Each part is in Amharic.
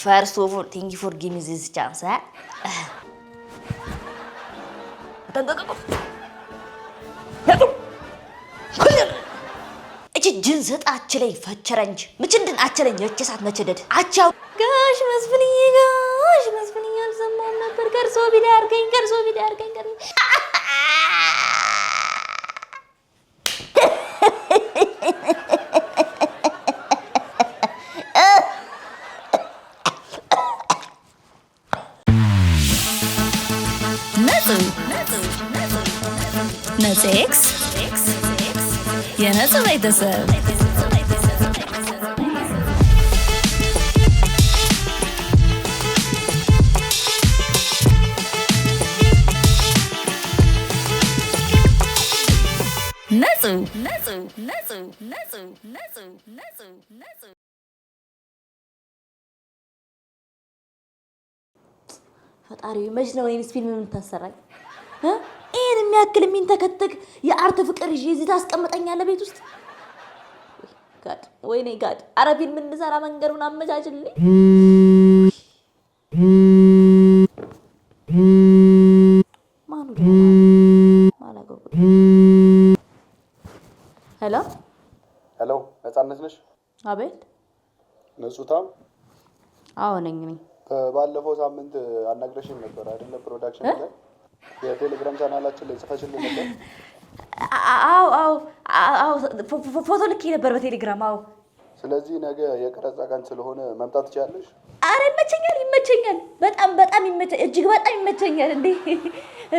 First of all, thank you for giving me this chance. እቺ ጅንሰት አችለኝ ፈቸረንጅ ምንድን አችለኝ የጨሳት መቸደድ አቻው ጋሽ መስፍንዬ አልሰማም ነበር ከርሶ ቢዳርገኝ ነጽ የነጽ ቤተሰብ ነጽ ፈጣሪ መች ነው ወይንስ ፊልም የምታሰራኝ? ይሄን የሚያክል የሚንተከተክ የአርት ፍቅር ይዤ እዚህ ታስቀምጠኛለህ ቤት ውስጥ? ጋድ ወይኔ ጋድ! ኧረ ፊልም እንሰራ መንገዱን አመቻችልኝ። ማኑ ማላገው? ሄሎ ሄሎ፣ ነፃነት ነሽ? አቤት። ንጹታ? አዎ ነኝ። ባለፈው ሳምንት አናግረሽኝ ነበር አይደለ? ፕሮዳክሽን ላይ የቴሌግራም ቻናላችን ላይ ጽፈሽልኝ ነበር። አዎ ፎቶ ልኬ ነበር በቴሌግራም። አዎ። ስለዚህ ነገ የቀረጻ ቀን ስለሆነ መምጣት ትችያለሽ? አረ ይመቸኛል። በጣም እጅግ በጣም ይመቸኛል። እንዴ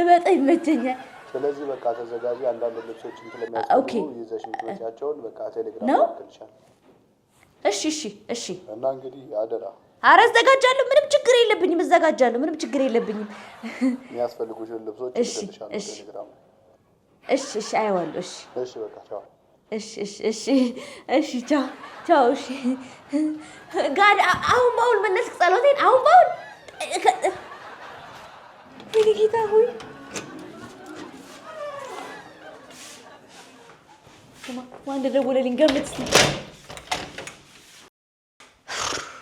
በጣም ይመቸኛል። ስለዚህ በቃ ተዘጋጂ። አንዳንድ ልብሶችን ስለሚያስፈልጉ ይዘሽ ምትመጪያቸውን በቃ ቴሌግራም ላይ ልክልሻለሁ። እሺ። እና እንግዲህ አደራ። አረ እዘጋጃለሁ። ምንም ችግር የለብኝም። ምንም ችግር የለብኝም። የሚያስፈልጉሽን ልብሶች ልክልሻለሁ ቴሌግራም ላይ። እሺ አይዋለሁ። እሺ በቃ ቻው። እሺ ቻው። እሺ ጋድ አሁን ባውል መነስክ ጸሎቴን አሁን ባውል ጌታ ሆይ ዋንድ ደውለልኝ። ገምት እስኪ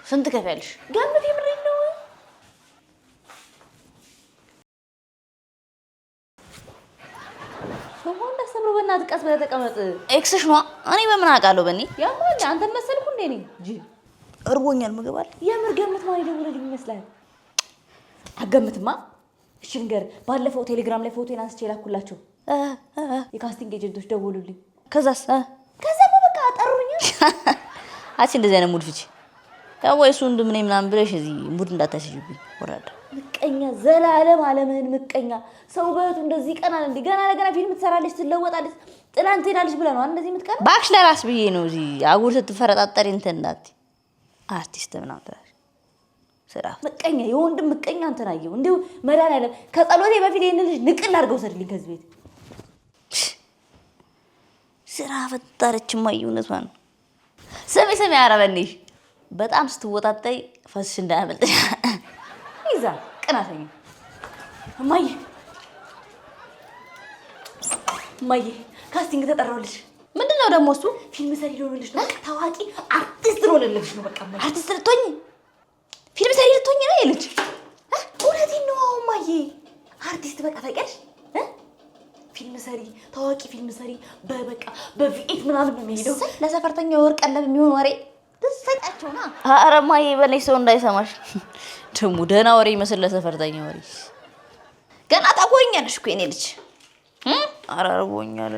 ስንት ከፈልሽ? ገምት። የምሬን ነው። ሰሞኑን እንዳሰብረው በእናትህ ቀስ ብለህ ተቀመጥ። ኤክስሽ ነዋ። እኔ በምን አውቃለሁ? በእኔ ያማል። አንተን መሰልኩ እንዴ? እኔ እንጂ እርቦኛል። ምግብ አለ? የምር ገምት። ማን ይደውልልኝ ይመስላል? አገምትማ። እሺ ንገር። ባለፈው ቴሌግራም ላይ ፎቶዬን አንስቼ ላኩላቸው የካስቲንግ ኤጀንቶች ደውሉልኝ። ከዛስ? ከዛማ በቃ አጠሩኝ። አቺ እንደዚህ አይነት ሙድ ፍቺ ወይ እሱ እንደምን ምናምን ብለሽ እዚህ ሙድ እንዳታስይብኝ። ወራዳ ምቀኛ፣ ዘላለም አለምህን ምቀኛ። ሰው በእህቱ እንደዚህ ቀናል እንዴ? ገና ለገና ፊልም ትሰራለች፣ ትለወጣለች፣ ጥላን ትሄዳለች ብለህ ነው እንደዚህ የምትቀር? ባክሽ ለራስ ብዬ ነው። እዚህ አጉል ስትፈረጣጠሪ እንትን እንዳትዪ አርቲስት ምናምን ትላለች። ስራ ምቀኛ፣ የወንድም ምቀኛ እንትን አየሁ። እንዲሁ መድኃኒዓለም ከጸሎቴ በፊት ይሄን ልጅ ንቅል አድርገው ሰድልኝ ከዚህ ቤት። ስራ ፈጣረችማ እውነቷን ነው። ስሚ አረበኔሽ በጣም ስትወጣጣይ ፈስሽ እንዳያመልጥ ይዛ ቅናተኛ። እማዬ ካስቲንግ ተጠራሁልሽ። ምንድነው ደግሞ እሱ? ፊልም ሰሪ ልሆንልሽ ነው። ታዋቂ አርቲስት ልሆንልሽ ነው። በቃ አርቲስት ልትሆኚ፣ ፊልም ሰሪ ልትሆኚ ነው የልጅ። እውነቴን ነው። እማዬ አርቲስት በቃ ፈቀድሽ? ፊልም ሰሪ፣ ታዋቂ ፊልም ሰሪ በበቃ በቪኤት ምናምን ነው የሚሄደው። ለሰፈርተኛ የወርቅ ቀለብ የሚሆን ወሬ ትሰጣቸውና። ኧረ እማዬ በለኝ፣ ሰው እንዳይሰማሽ። ደግሞ ደህና ወሬ ይመስል ለሰፈርተኛ ወሬ። ገና ታጎኛለሽ እኮ የኔ ልጅ። ኧረ እርቦኛል።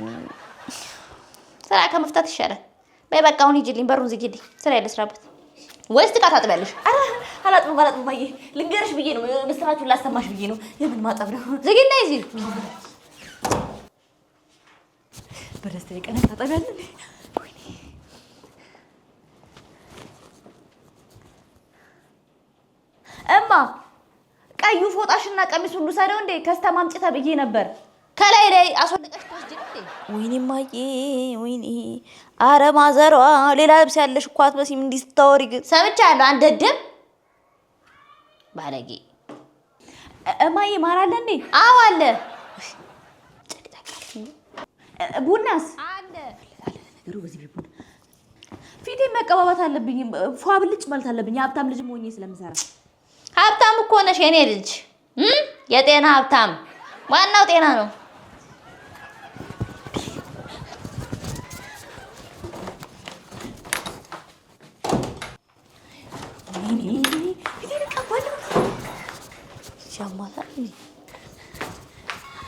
ስራ ከመፍታት ይሻላል። በይ በቃ አሁን ሂጂልኝ፣ በሩን ዝጊልኝ፣ ስራ ልስራበት። ወይስ ዕቃ ታጥቢያለሽ? ኧረ አላጥብም እማዬ፣ ልንገርሽ ብዬ ነው፣ ምስራችሁን ላሰማሽ ብዬ ነው። የምን ማጠብ ነው? ዝጊና ይዚ በደስታ የቀነ ታጠቢያለሽ? እማ ቀዩ ፎጣሽና ቀሚስ ሁሉ ሰደው እንዴ? ከስተማ አምጪ ተብዬ ነበር። ከላይ ላይ አስወልቀሽ ተወስጂ እንዴ? ወይኔ ማዬ ወይኔ። አረ ማዘሯ ሌላ ልብስ ያለሽ እኮ አትመስይም እንዲህ ስታወሪ። ግን ሰምቻለሁ። አንድ ደም ባለጌ። እማዬ ማር አለ እንዴ? አዎ አለ። ቡናስ አለ? ነገሩ በዚህ ቡና ፊቴ መቀባባት አለብኝ። ፏ ብልጭ ማለት አለብኝ። ሀብታም ልጅ ሆኜ ስለምሰራ። ሀብታም እኮ ነሽ የኔ ልጅ፣ የጤና ሀብታም። ዋናው ጤና ነው።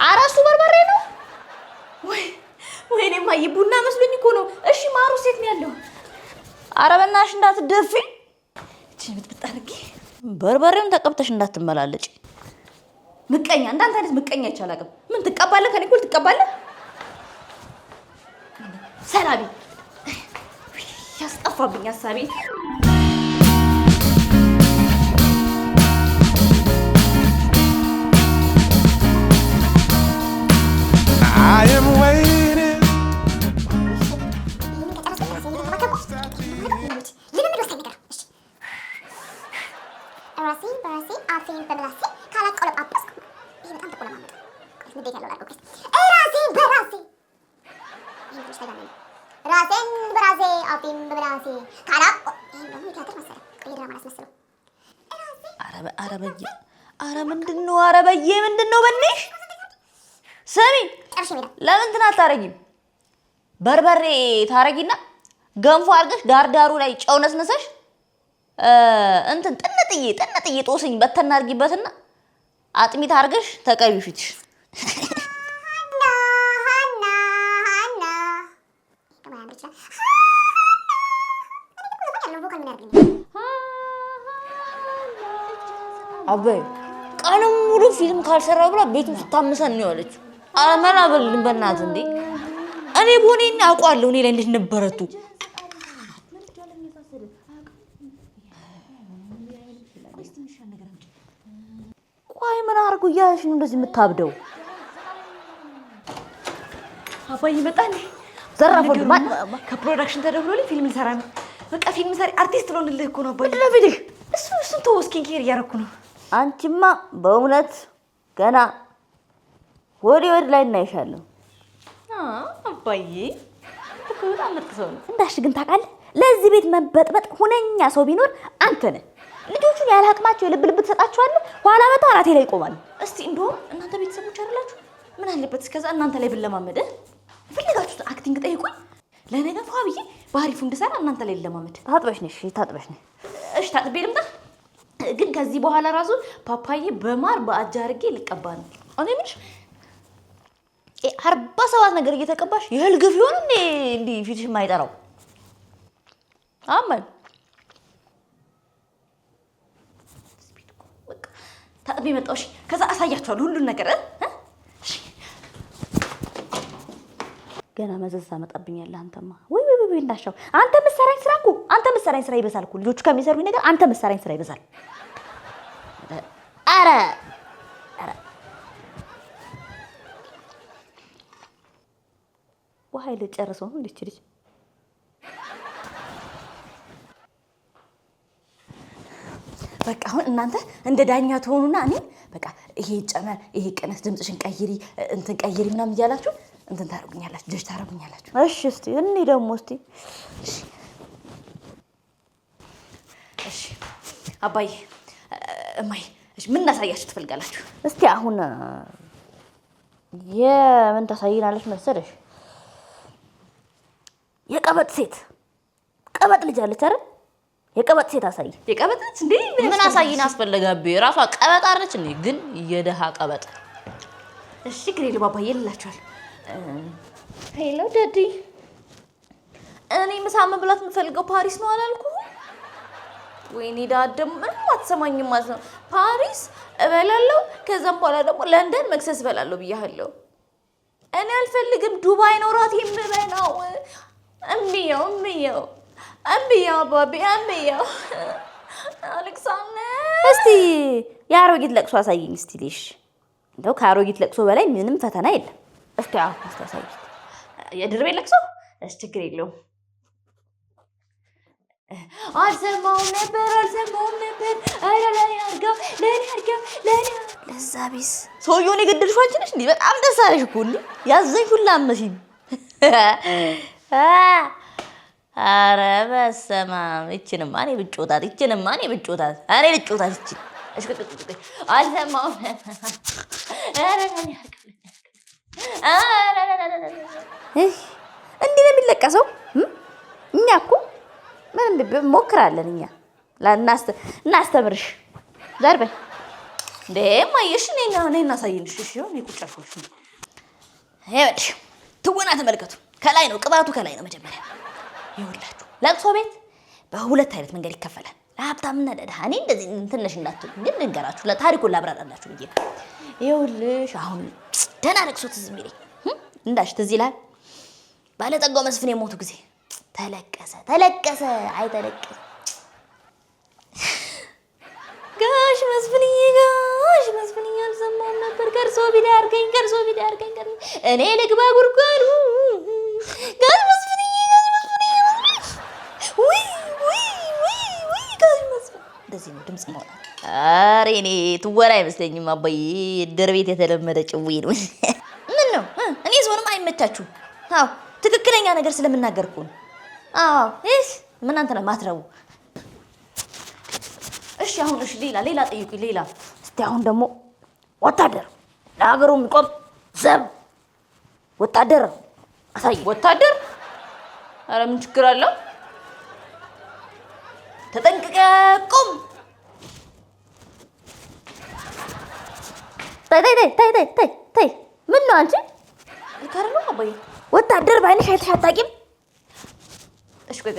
ኧረ እሱ በርበሬ ነው። ወይኔ እማዬ ቡና መስሎኝ እኮ ነው። እሺ ማሩ ሴት ነው ያለው። ኧረ በእናትሽ እንዳትደፊ። እቺ ብትጠርጊ በርበሬውን ተቀብተሽ እንዳትመላለጭ። ምቀኛ እንዳንተ አይነት ምቀኛ አይቻላቅም። ምን ትቀባለህ? ከኔ እኮ ትቀባለህ። ሰላቢ ያስጠፋብኝ ሀሳቤ። I am waiting. ኧረ ምንድን ነው? ኧረ በዬ ምንድን ነው? በእናትሽ ስሚ፣ ለምን እንትን አታረጊም? በርበሬ ታረጊና ገንፎ አድርገሽ ዳርዳሩ ላይ ጨው ነስነሰሽ እንትን ጥንጥዬ ጦስኝ በተና አድርጊበትና አጥሚት አድርገሽ ተቀቢ ፊትሽ። አበይ ቀንም ሙሉ ፊልም ካልሰራው ብላ ቤቱን ስታምሰን ነው ያለችው። አመላ በልን በእናትህ እንዴ! እኔ ቦኔና አውቀዋለሁ እኔ ላይ እንዴት ነበረቱ። ቆይ ምን አድርጉ እያለሽ ነው እንደዚህ የምታብደው? አባዬ መጣኝ። ዘራፈው ከፕሮዳክሽን ተደውሎልኝ ፊልም ልሰራ ነው። በቃ ፊልም ሰሪ አርቲስት ልሆንልህ እኮ ነው አባዬ። ምንድን ነው ፊልህ? እሱን ተወው፣ ስኪን ኬር እያደረኩ ነው። አንቺማ በእውነት ገና ወዲ ላይ እናይሻለሁ። አባዬ እኮ በጣም ምርጥ ሰው ነው። እንዳሽ ግን ታውቃለህ፣ ለዚህ ቤት መበጥበጥ ሁነኛ ሰው ቢኖር አንተ ነህ። ልጆቹን ያለ አቅማቸው የልብ ልብ ትሰጣቸዋለህ፣ ኋላ መጣ አናቴ ላይ ይቆማሉ። እስቲ እንደውም እናንተ ቤተሰቦች አይደላችሁ? ምን አለበት እስከዛ እናንተ ላይ ብለማመድ? ፈልጋችሁት አክቲንግ ጠይቁኝ። ለነገ ፏ ብዬ በአሪፉ እንድሰራ እናንተ ላይ ልለማመድ። ታጥበሽ ነሽ? እሺ ታጥቤ ልምጣ። ግን ከዚህ በኋላ ራሱ ፓፓዬ በማር በአጃ አድርጌ ልቀባ ነው። እኔ ምንሽ 47 ነገር እየተቀባሽ የህል ግፍ ይሆን እንዴ? እንዲህ ፊትሽ የማይጠራው አማን ታጥቤ መጣሁ። እሺ ከዛ አሳያችኋለሁ ሁሉን ነገር። ገና መዘዝ ታመጣብኛለህ አንተማ። ወይ እንዳሻው አንተ መሰራኝ ስራ ይበዛል እኮ ልጆቹ ከሚሰሩኝ ነገር አንተ መሰራኝ ስራ ይበዛል። ኧረ ውሃ ልጨርሰው ነው ልጅ በቃ አሁን እናንተ እንደ ዳኛ ትሆኑና እኔ በቃ ይሄ ጨመር ይሄ ቀነስ ድምፅሽን ቀይሪ እንትን ቀይሪ ምናምን እያላችሁ እንትን ታረጉኛላችሁ፣ ጀጅ ታረጉኛላችሁ። እሺ እስቲ እኔ ደግሞ እስቲ እሺ አባዬ እማዬ እሺ ምን እናሳያችሁ ትፈልጋላችሁ? እስቲ አሁን የምን ታሳይናለች መሰለሽ? የቀበጥ ሴት ቀበጥ ልጅ አለች አይደል? የቀበጥ ሴት አሳይ። የቀበጥ ልጅ እንዴ ምን አሳይና አስፈልጋብ? ራሷ ቀበጥ አለች እንዴ? ግን የደሃ ቀበጥ። እሺ ግሬል ባባዬ ልላችኋል። ሄሎ ዳዲ፣ እኔ ምሳ መብላት የምፈልገው ፓሪስ ነው አላልኩ? ወይኔ ዳድም ምንም አትሰማኝም ማለት ነው። ፓሪስ እበላለሁ፣ ከዛም በኋላ ደግሞ ለንደን መክሰስ እበላለሁ ብያለሁ። እኔ አልፈልግም ዱባይ ነው ራት የምበላው። እምቢያው ባቢ እምቢያው። አሌክሳንደር እስቲ የአሮጊት ለቅሶ አሳይኝ እስቲ ልሽ። እንደው ከአሮጊት ለቅሶ በላይ ምንም ፈተና የለም። እስቲ አሳይ። የድርቤ ለቅሶ እሺ ችግር የለውም። አልሰማውም ነበር። ኧረ ለኔ አድርገው ለዛ ቢስ ሰውዬውን የገደልሽው አንቺ ነሽ እንዴ? በጣም ደስ አለሽ እኮ እንዴ? ያዘኝ ሁላ አመሲኝ። ኧረ በስመ አብ ይችንማ እኔ ብጮታት እኔ ልጮታት ይችን አልሰማሁም። እንዲህ ነው የሚለቀሰው። እኛ እኮ ምን ሞክራለን እኛ እናስተምርሽ። ዛሬ በይ እንዴ ማየሽ እኔ እናሳይንሽ። እሺ እኔ ቁጭ አልኩልሽ። ይኸውልሽ ትወና ተመልከቱ። ከላይ ነው ቅባቱ፣ ከላይ ነው መጀመሪያ። ይኸውላችሁ ለቅሶ ቤት በሁለት አይነት መንገድ ይከፈላል፣ ለሀብታምና ለድሃ። እኔ እንደዚህ ትንሽ እንዳትሉ ግን ልንገራችሁ፣ ለታሪኩን ላብራራላችሁ ብዬ። ይኸውልሽ አሁን ደህና ለቅሶ ትዝ የሚለኝ እንዳሽ ትዝ ይላል። ባለጠጋው መስፍን የሞቱ ጊዜ ተለቀሰ። አይ ተለቀሰ። ጋሽ መስፍንዬ አልሰማሁም ነበር። ከርሶ ቢዳርገኝ እኔ ልግባ ጉድጓዱ። ጋሽ መስፍንዬ ጋሽ መስፍን እንደዚህ ነው ድምፅ ማውጣት። ኧረ እኔ ትወና አይመስለኝም አባዬ፣ ድር ቤት የተለመደ ጭዌ ነው። ምን ነው እኔ ሰውንም አይመቻችሁም? አዎ ትክክለኛ ነገር ስለምናገር እኮ ነው። አዎ ምን አንተ ነው ማትረቡ? እሺ አሁን ሌላ ጠይቁኝ። ሌላ እስቲ አሁን ደግሞ ወታደር ለሀገሩ የሚቆም ዘብ ወታደር አሳይ። ወታደር ኧረ ምን ችግር አለው? ተጠንቅቀህ ቁም። ተይ ምን ነው አንቺ ልካር ነው አባዬ? ወታደር ባይነሽ አይተሽ አታውቂም? እሺ ቆይ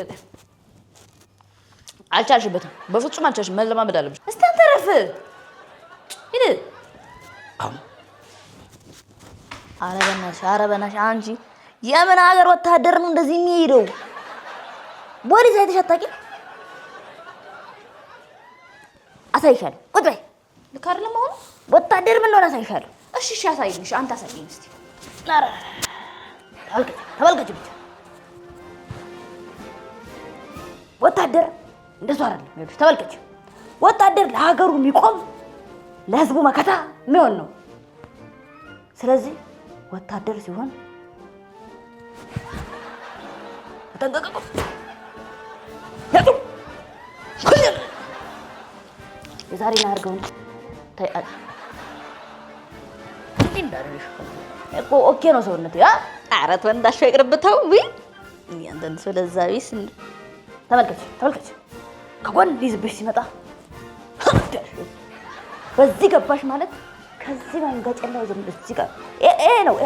አልቻልሽበትም። በፍጹም አልቻልሽም። መለማመድ አለብሽ። እስቲ አንተ ረፍ ሂድ። ኧረ በናትሽ አንቺ የምን ሀገር ወታደር ነው እንደዚህ የሚሄደው? ቦሊስ አይተሽ አታውቂም? አሳይሻለሁ። ቁጭ በይ። ልክ አይደለም አሁን ወታደር ምን እንደሆነ አሳይሻለሁ። እሺ አሳይኝ። እሺ አንተ አሳይኝ እስቲ። ተመልከች ብቻ ወታደር እንደሱ አይደለም። ይኸውልሽ ተመልከች፣ ወታደር ለሀገሩ የሚቆም ለህዝቡ መከታ የሚሆን ነው። ስለዚህ ወታደር ሲሆን ተጠንቀቁ። የዛሬን አድርገው እኮ ኦኬ ነው ሰውነት። ኧረ ተው እንዳልሽው ይቅርብተው። አንተን ስለዛ ቢስ ተመልከች ከጎን ሊይዝብሽ ሲመጣ በዚህ ገባሽ ማለት ከዚህ መንገጭ ላይ ዝም እዚህ ጋር ነው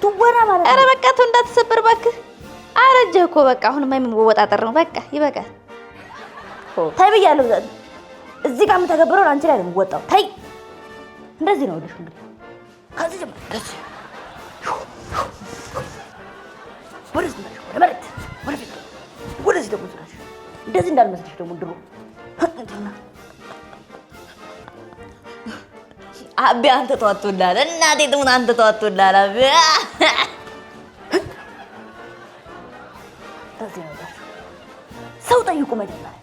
ትወና ማለት። ኧረ በቃ ተው እንዳትሰበር እባክህ። አረጀህ እኮ በቃ አሁንማ የምወጣጠር ነው። በቃ ይበቃል። ታይ ብያለሁ። እዚህ ጋር የምተገብረው አንቺ ላይ ነው የምወጣው። ታይ እንደዚህ ነው ልሽ እንግዲህ ከዚህ ጀምር እንደዚህ ወደዚህ ደግሞ ዝራሽ እንደዚህ እንዳልመስልሽ ደግሞ ድሮ አቢ አንተ ተዋጥቶላል። እናቴ ትሙን አንተ ተዋጥቶላል። አቢ እንደዚህ ነው ሰው ጠይቁ መጀመሪያ።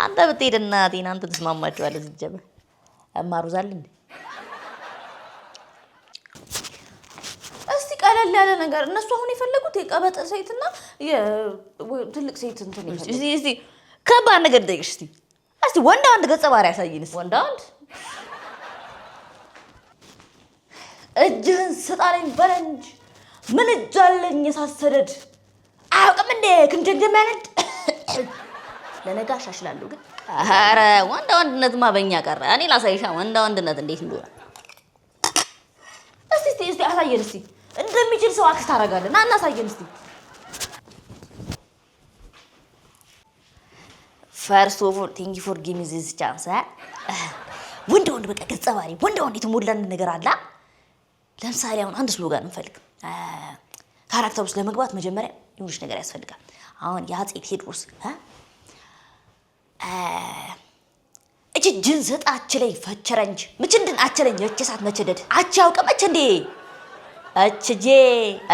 አንተ ብትሄድ እናቴን አንተ ተስማማችኋለህ። ሲጀምር አማሩዛል እንዴ? እስቲ ቀለል ያለ ነገር እነሱ አሁን የፈለጉት የቀበጠ ሴትና የትልቅ ሴት እንትን ይፈልጋሉ። እስቲ ከባድ ነገር ጠይቅሽ። እስቲ ወንድ ገጸ ባህሪ ያሳይንስ። ወንድ እጅህን ስጣለኝ በለንጅ ምን እጅ አለኝ የሳሰደድ አያውቅም እንዴ ክንጀ እንደሚያነድ ለነጋ አሻሽላለሁ። ግን ኧረ ወንድነትማ በእኛ ቀረ። እኔ ላሳይሻ ወንድነት እንዴት እንደሆነ። እስቲ አሳየን። እስቲ እንደሚችል ሰው አክስት አደርጋለሁ። ና እናሳየን እስቲ። ፈርስት ኦፍ ኦል ቴንክ ዩ ፎር ጊቪንግ ሚ ዚስ ቻንስ። ወንድ በቃ ገጸ ባህሪ ወንድ የተሞላን ነገር አለ። ለምሳሌ አሁን አንድ ስሎጋን እንፈልግ። ካራክተር ውስጥ ለመግባት መጀመሪያ የሆነች ነገር ያስፈልጋል። አሁን የአፄ ቴዎድሮስ እቺ ጅንሰጥ አችለኝ ፈቸረንጅ ምችንድን አችለኝ የቸሳት መቸደድ አቺ ያውቀመች እንዴ አችጄ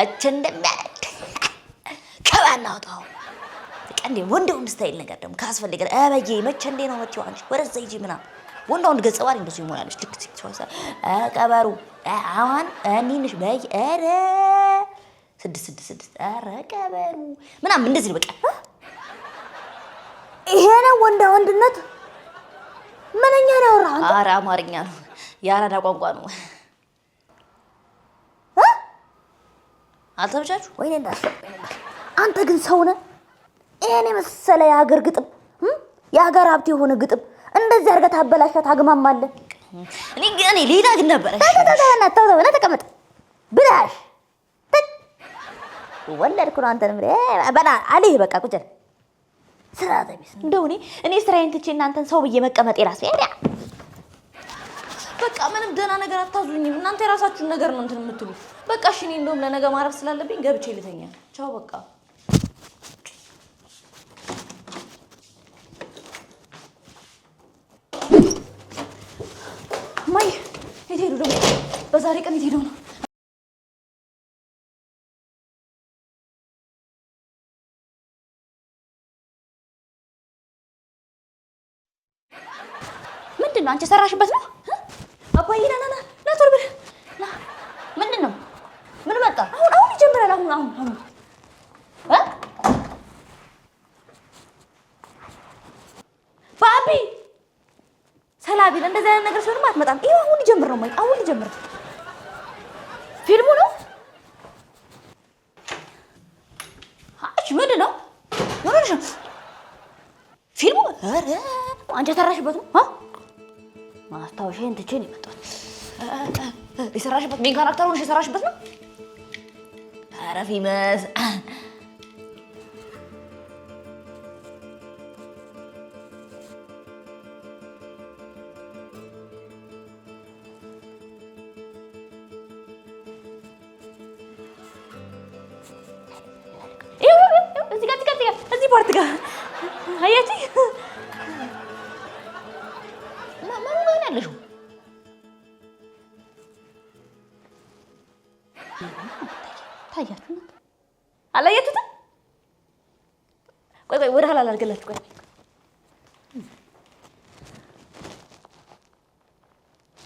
አች እንደሚያደድ ከባናውጣው ቀንዴ ወንድ ስታይል ነገር ደግሞ ካስፈልገ አበዬ መቼ እንዴ ነው መጥቷ አንቺ ወረዛ ይጂ ምናምን ወንድ ገጸ ባህሪ እንደሱ ይሞላልሽ። ልክ ሲወሳ ቀበሩ አሁን እኒንሽ በይ ኧረ 6 ኧረ ቀበሩ ምናምን እንደዚህ በቃ ይሄ ነው ወንድነት? ምንኛ ነው ያወራህ? ኧረ አማርኛ ነው፣ የአራዳ ቋንቋ ነው። አልተመቻችሁ? ወይኔ አንተ ግን ሰው ነህ? ይሄን የመሰለ የሀገር ግጥም የሀገር ሀብት የሆነ ግጥም እንደዚህ አድርገህ ታበላሻት ታግማማለህ። እኔ ሌላ ግን ነበረ። ተቀመጥ ብላሽ ወለድኩ ነው አንተንም በላ አለህ። በቃ ቁጭ ስራ ተቢስ እንደው እኔ ስራዬን ትቼ እናንተን ሰው ብዬ መቀመጥ የራሴ በቃ ምንም ደህና ነገር አታዙኝም እናንተ የራሳችሁን ነገር ነው እንትን የምትሉ። በቃ እሺ እኔ እንደውም ለነገ ማረፍ ስላለብኝ ገብቼ ልተኛ። ቻው በቃ ማይ የት ሄዱ ደግሞ? በዛሬ ቀን የት ሄደው ነው? ምንድን ነው አንቺ ሰራሽበት ነው? አባዬ ና ቶሎ ብለህ ና። ምንድን ነው? ምን መጣ? አሁን ይጀምራል። አሁን ባቢ ሰላቢን እንደዚህ አይነት ነገር ሲሆንም አትመጣም። ይኸው አሁን ሊጀምር ነው። አሁን ሊጀምር ፊልሙ ነው። አች ምንድን ነው? ምን ሆነሽ ነው? ፊልሙ ኧረ አንቺ ተራሽበት ነው? ማስታወሻዬን ትቼ ነው የመጣሁት። የሰራሽበት ሜን ካራክተር ሆነሽ የሰራሽበት ነው? ኧረ ፊመስ እዚህ ፓርት ጋር አያችሁ? ማን ነው ያለሽው? ታያችሁ? አላያችሁትም? ቆይ ወደ ኋላ ላድርግላችሁ። ቆይ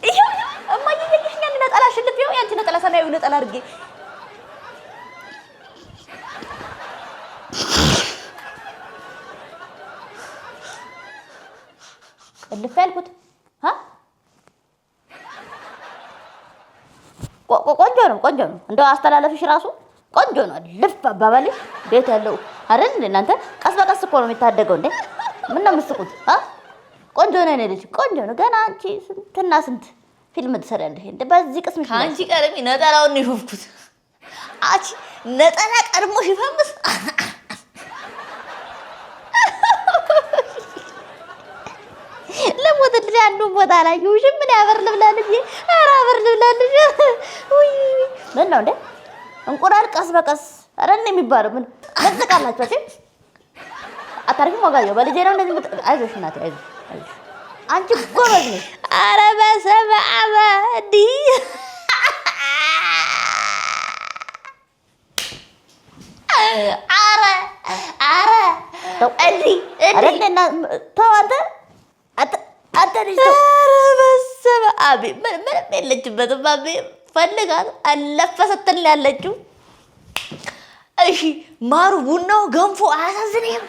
ይሄው እማዬ እየሽኛል። ነጠላ ሽልፍ ይኸው ያንቺ ነጠላ ሰማያዊ ነጠላ አድርጌ እልፍ ያልኩት ቆንጆ ነው። እንደው አስተላለፍሽ ራሱ ቆንጆ ነው። ልፍ አባባልሽ ቤት ያለው አይደል እንዴ? እናንተ ቀስ በቀስ እኮ ነው የሚታደገው እንዴ? ምን ነው የምትስቁት? ቆንጆ ነው ልጅ ቆንጆ ነው። ገና አንቺ ስንትና ስንት ፊልም ትሰሪያለሽ እንዴ? በዚህ ቅስምሽ አንቺ ቀርሚ ነጠላውን ነው የሾፍኩት። አንቺ ነጠላ ቀድሞሽ ይፈምስ ለሞትልሽ አንዱን ቦታ አላየሁሽም። ምን ያበር ልብላለሽ? ኧረ አበር ልብላለሽ። ውይ ምን ነው እንዴ? እንቁላል ቀስ በቀስ አረን የሚባለው ምን መዝቃላችሁ? እሺ አታርፊም? ወጋየሁ በልጄ ነው እንደዚህ። አይዞሽ እናቴ አይዞሽ። አንቺ ጎበዝ ነሽ። ኧረ በስመ አብ እንዲህ ኧረ እንዲህ ተው አንተ ልጅ ተው። ኧረ በስመ አብ ምንም የለችበትም። አቤ ፈልጋት አለፈ ስትል ያለችው። እሺ ማሩ ቡናው ገንፎ አያሳዝንም?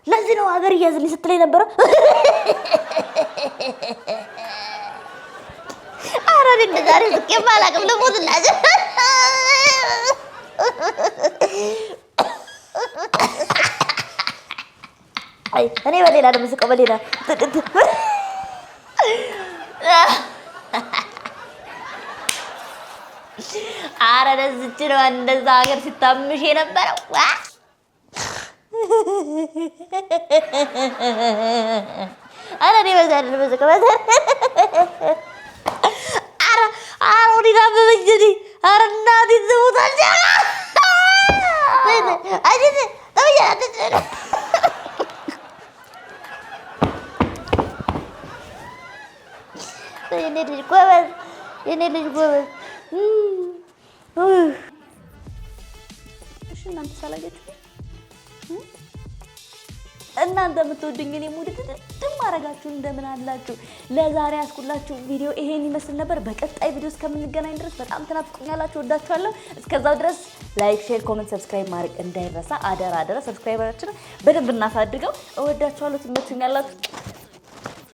ለዚህ ነው ሀገር እያዝልኝ ስትለኝ ነበረ። ኧረ እኔ እንደ ዛሬ ስቄማ አላውቅም። ልሞትላቸው። እኔ በሌላ ነው የምስቀው በሌላ። ኧረ ለዚች ነው እንደዛ ሀገር ሲታምሽ የነበረው። ኧረ እኔ በዛ ነው የምስቀው። ኧረ ወዲህ አበበች እኔ። ኧረ እናቴ ትሞታለች። የኔ ልጅ ጎበዝ፣ የኔ ልጅ ጎበዝ። እሺ እናንተ ሳላያችሁ እናንተ የምትወዱኝ እኔ ሙድድም ማረጋችሁ እንደምን አላችሁ? ለዛሬ ያስኩላችሁ ቪዲዮ ይሄን ይመስል ነበር። በቀጣይ ቪዲዮ እስከምንገናኝ ድረስ በጣም ተናፍቁኛላችሁ። ወዳችኋለሁ። እስከዛው ድረስ ላይክ፣ ሼር፣ ኮሜንት፣ ሰብስክራይብ ማድረግ እንዳይረሳ። አደራ ሰብስክራይበራችንን በደንብ እናሳድገው። እወዳችኋለሁ። ትመቹኛላችሁ።